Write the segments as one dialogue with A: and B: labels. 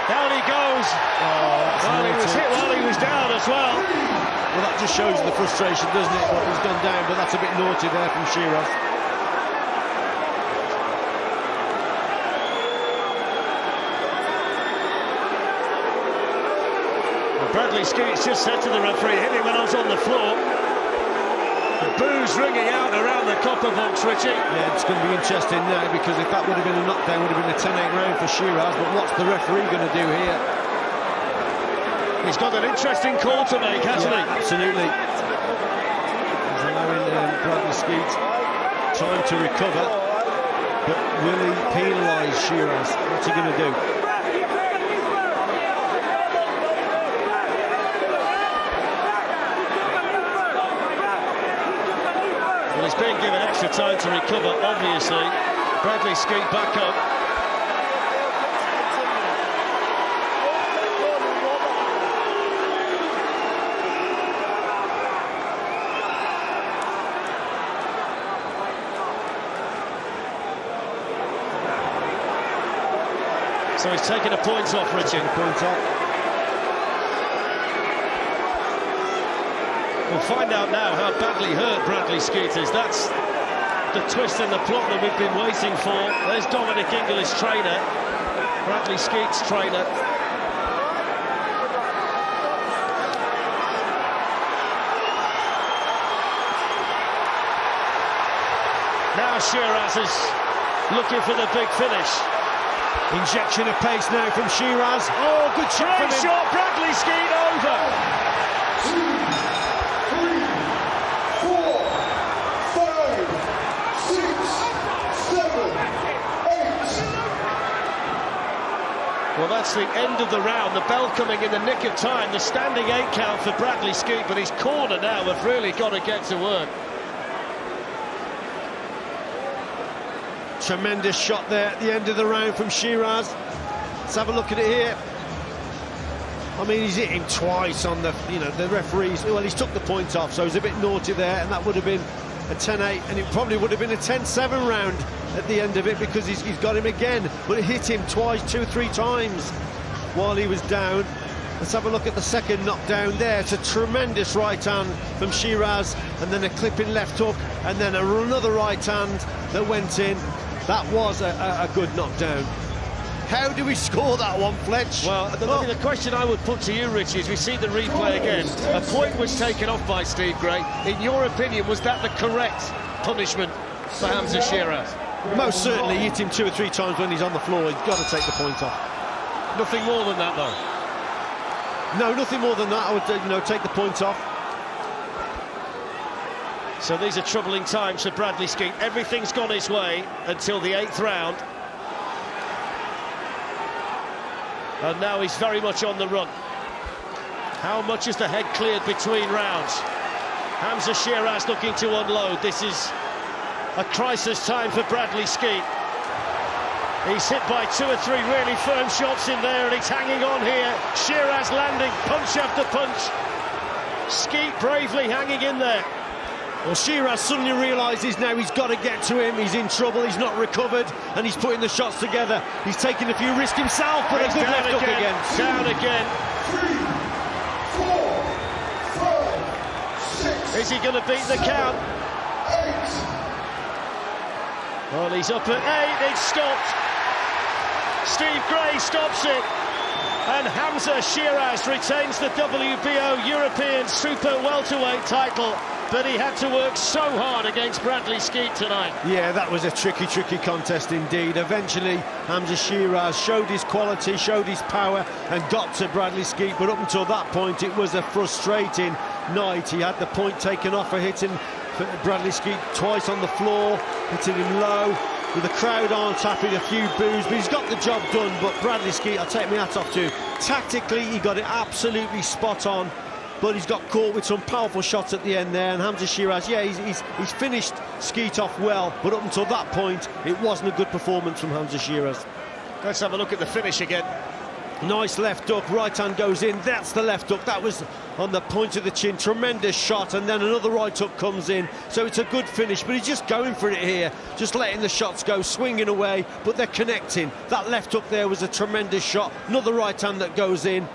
A: Down he goes. Well, he was hit while he was down as well.
B: Well, that just shows the frustration, doesn't it? What he's gone down, but that's a bit naughty there from Sheeraz.
A: Well, Bradley Skeete just said to the referee, hit him when I was on the floor. The boos ringing out around the copper box, Richie.
B: Yeah, it's going to be interesting now, because if that would have been a knockdown, would have been a 10-8 round for Sheeraz. But what's the referee going to do here?
A: He's got an interesting call to make, hasn't he?
B: Absolutely. He's allowing Bradley Skeete time to recover, but will he penalise Sheeraz? What's he going to do?
A: Well, he's being given extra time to recover, obviously. Bradley Skeete back up. So he's taking the points off, Richard.
B: Points off.
A: We'll find out now how badly hurt Bradley Skeete is. That's the twist in the plot that we've been waiting for. There's Dominic Inglis' trainer, Bradley Skeete's trainer. Now Sheeraz is looking for the big finish.
B: Injection of pace now from Sheeraz. Oh, good shot from him.
A: Shot, Bradley Skeete over.
C: 2, 3, 4, 5, 6, 7, 8.
A: Well, that's the end of the round. The bell coming in the nick of time. The standing 8 count for Bradley Skeete, but his corner now have really got to get to work.
B: Tremendous shot there at the end of the round from Sheeraz. Let's have a look at it here. I mean, he's hit him twice on the, the referees. Well, he's took the point off, so he's a bit naughty there, and that would have been a 10-8, and it probably would have been a 10-7 round at the end of it, because he's got him again, but it hit him twice, 2 or 3 times while he was down. Let's have a look at the second knockdown there. It's a tremendous right hand from Sheeraz, and then a clipping left hook, and then another right hand that went in. That was a good knockdown. How do we score that one, Fletch?
A: Well, the question I would put to you, Richie, is we see the replay again. A point was taken off by Steve Gray. In your opinion, was that the correct punishment for Hamzah Sheeraz?
B: Most certainly. He hit him 2 or 3 times when he's on the floor. He's got to take the point off.
A: Nothing more than that, though.
B: No, nothing more than that. I would, take the point off.
A: So these are troubling times for Bradley Skeete. Everything's gone his way until the 8th round. And now he's very much on the run. How much is the head cleared between rounds? Hamzah Sheeraz looking to unload. This is a crisis time for Bradley Skeete. He's hit by 2 or 3 really firm shots in there, and he's hanging on here. Sheeraz landing punch after punch. Skeete bravely hanging in there.
B: Well, Sheeraz suddenly realises now he's got to get to him. He's in trouble, he's not recovered, and he's putting the shots together. He's taking a few risks himself, but
A: he's
B: a good left hook again.
A: Down again.
C: 3, 4, 5, 6.
A: Is he going to beat the count?
C: 8.
A: Well, he's up at 8. It's stopped. Steve Gray stops it. And Hamzah Sheeraz retains the WBO European Super Welterweight title. But he had to work so hard against Bradley Skeete tonight.
B: Yeah, that was a tricky contest indeed. Eventually, Hamzah Sheeraz showed his quality, showed his power, and got to Bradley Skeete. But up until that point, it was a frustrating night. He had the point taken off for hitting Bradley Skeete twice on the floor, hitting him low. With the crowd aren't happy, a few boos, but he's got the job done. But Bradley Skeete, I'll take my hat off to. Tactically, he got it absolutely spot on. But he's got caught with some powerful shots at the end there, and Hamzah Sheeraz, yeah, he's finished Skeete off well, but up until that point, it wasn't a good performance from Hamzah Sheeraz.
A: Let's have a look at the finish again.
B: Nice left hook, right hand goes in, that's the left hook. That was on the point of the chin, tremendous shot, and then another right hook comes in, so it's a good finish. But he's just going for it here, just letting the shots go, swinging away, but they're connecting. That left hook there was a tremendous shot, another right hand that goes in,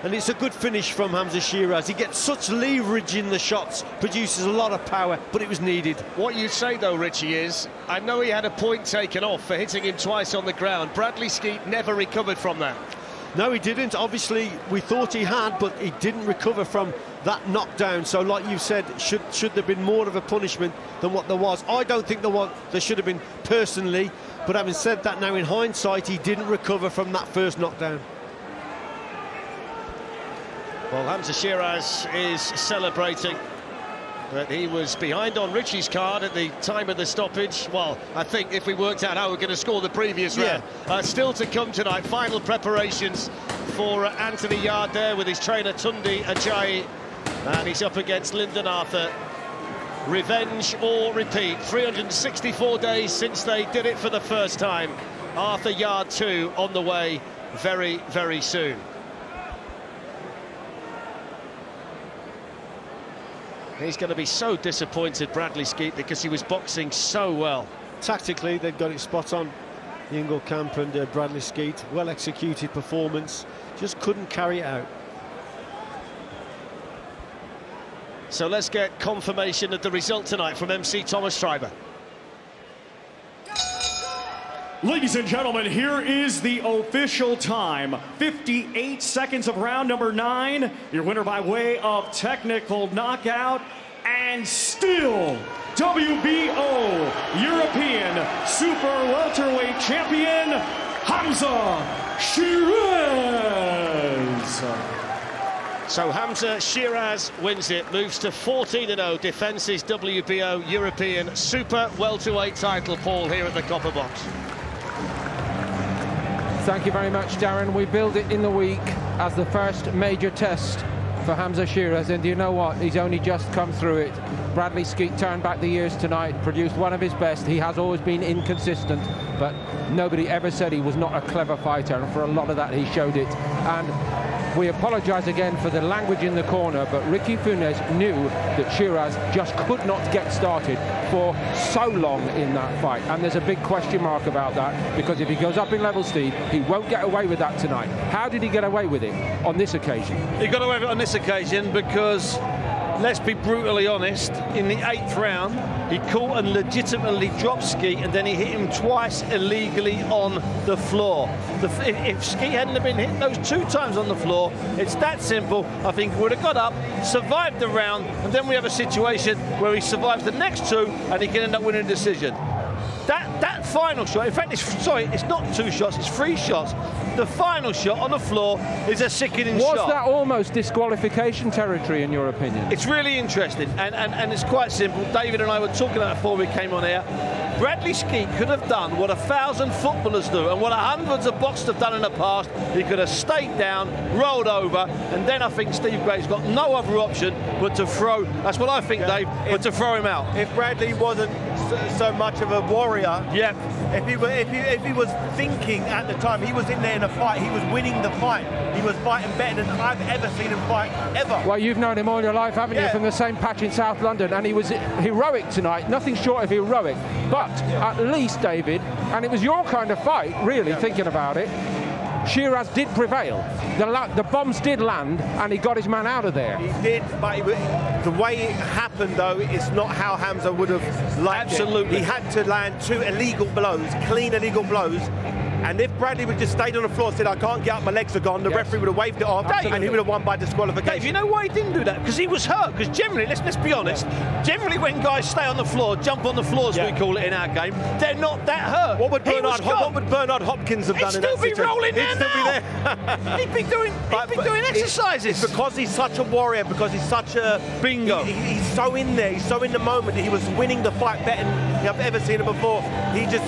B: and it's a good finish from Hamzah Sheeraz. He gets such leverage in the shots, produces a lot of power, but it was needed.
A: What you say though, Richie, is I know he had a point taken off for hitting him twice on the ground. Bradley Skeete never recovered from that.
B: No, he didn't. Obviously, we thought he had, but he didn't recover from that knockdown. So, like you said, should there have been more of a punishment than what there was? I don't think there should have been personally, but having said that, now in hindsight, he didn't recover from that first knockdown.
A: Well, Hamzah Sheeraz is celebrating, but he was behind on Richie's card at the time of the stoppage. Well, I think if we worked out how we're going to score the previous round. Still to come tonight, final preparations for Anthony Yarde there with his trainer Tunde Ajayi, and he's up against Lyndon Arthur. Revenge or repeat, 364 days since they did it for the first time. Arthur Yarde 2 on the way very, very soon. He's going to be so disappointed, Bradley Skeete, because he was boxing so well.
B: Tactically, they've got it spot on. The Ingle Camp and Bradley Skeete, well executed performance, just couldn't carry it out.
A: So let's get confirmation of the result tonight from MC Thomas Schreiber.
D: Ladies and gentlemen, here is the official time. 58 seconds of round number 9. Your winner by way of technical knockout, and still WBO European Super Welterweight Champion, Hamzah Sheeraz.
A: So Hamzah Sheeraz wins it, moves to 14-0, defends his WBO European Super Welterweight title, Paul, here at the Copper Box.
E: Thank you very much, Darren. We billed it in the week as the first major test for Hamzah Sheeraz, and you know what? He's only just come through it. Bradley Skeete turned back the years tonight, produced one of his best. He has always been inconsistent, but nobody ever said he was not a clever fighter, and for a lot of that he showed it. And we apologise again for the language in the corner, but Ricky Funes knew that Sheeraz just could not get started for so long in that fight, and there's a big question mark about that, because if he goes up in level, Steve, he won't get away with that tonight. How did he get away with it on this occasion?
F: He got away with it on this occasion because, let's be brutally honest, in the 8th round he caught and legitimately dropped Skeete, and then he hit him twice illegally on the floor. If Skeete hadn't have been hit those 2 times on the floor, it's that simple. I think he would have got up, survived the round, and then we have a situation where he survives the next 2 and he can end up winning a decision. That final shot, in fact, it's not 2 shots, it's 3 shots. The final shot on the floor is a sickening shot.
E: Was that almost disqualification territory, in your opinion?
F: It's really interesting, and it's quite simple. David and I were talking about it before we came on air. Bradley Skeete could have done what 1,000 footballers do and what hundreds of boxers have done in the past. He could have stayed down, rolled over, and then I think Steve Gray's got no other option but to throw. That's what I think, Dave, but to throw him out.
G: If Bradley wasn't so much of a warrior,
F: yeah.
G: If he was thinking at the time, he was in there in a fight, he was winning the fight. He was fighting better than I've ever seen him fight, ever.
E: Well, you've known him all your life, haven't you, from the same patch in South London, and he was heroic tonight, nothing short of heroic. But at least, David, and it was your kind of fight, really, thinking about it, Sheeraz did prevail. The bombs did land, and he got his man out of there.
G: He did, but the way it happened, though, is not how Hamzah would have liked
F: Absolutely.
G: it. He had to land 2 illegal blows, clean illegal blows. And if Bradley would just stayed on the floor and said, I can't get up, my legs are gone, the referee would have waved it off, and he would have won by disqualification.
F: Dave, you know why he didn't do that? Because he was hurt. Because generally, let's be honest, generally when guys stay on the floor, jump on the floor as we call it in our game, they're not that hurt.
G: What would Bernard Hopkins have done in that situation?
F: He'd still be rolling there now. He'd be doing exercises.
G: It's because he's such a warrior, because he's such a...
F: Bingo.
G: He's so in there, he's so in the moment that he was winning the fight better than I've ever seen him before. He just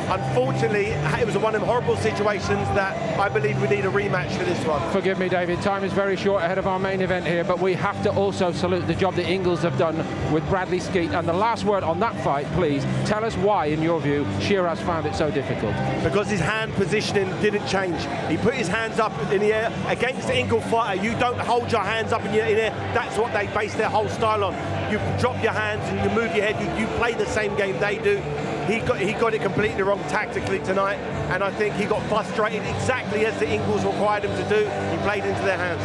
G: Unfortunately, it was one of the horrible situations that I believe we need a rematch for this one.
E: Forgive me, David, time is very short ahead of our main event here, but we have to also salute the job the Ingles have done with Bradley Skeete. And the last word on that fight, please, tell us why, in your view, Sheeraz found it so difficult.
G: Because his hand positioning didn't change. He put his hands up in the air. Against the Ingle fighter, you don't hold your hands up in the air. That's what they base their whole style on. You drop your hands and you move your head. You play the same game they do. He got it completely wrong tactically tonight, and I think he got frustrated exactly as the Ingles required him to do. He played into their hands.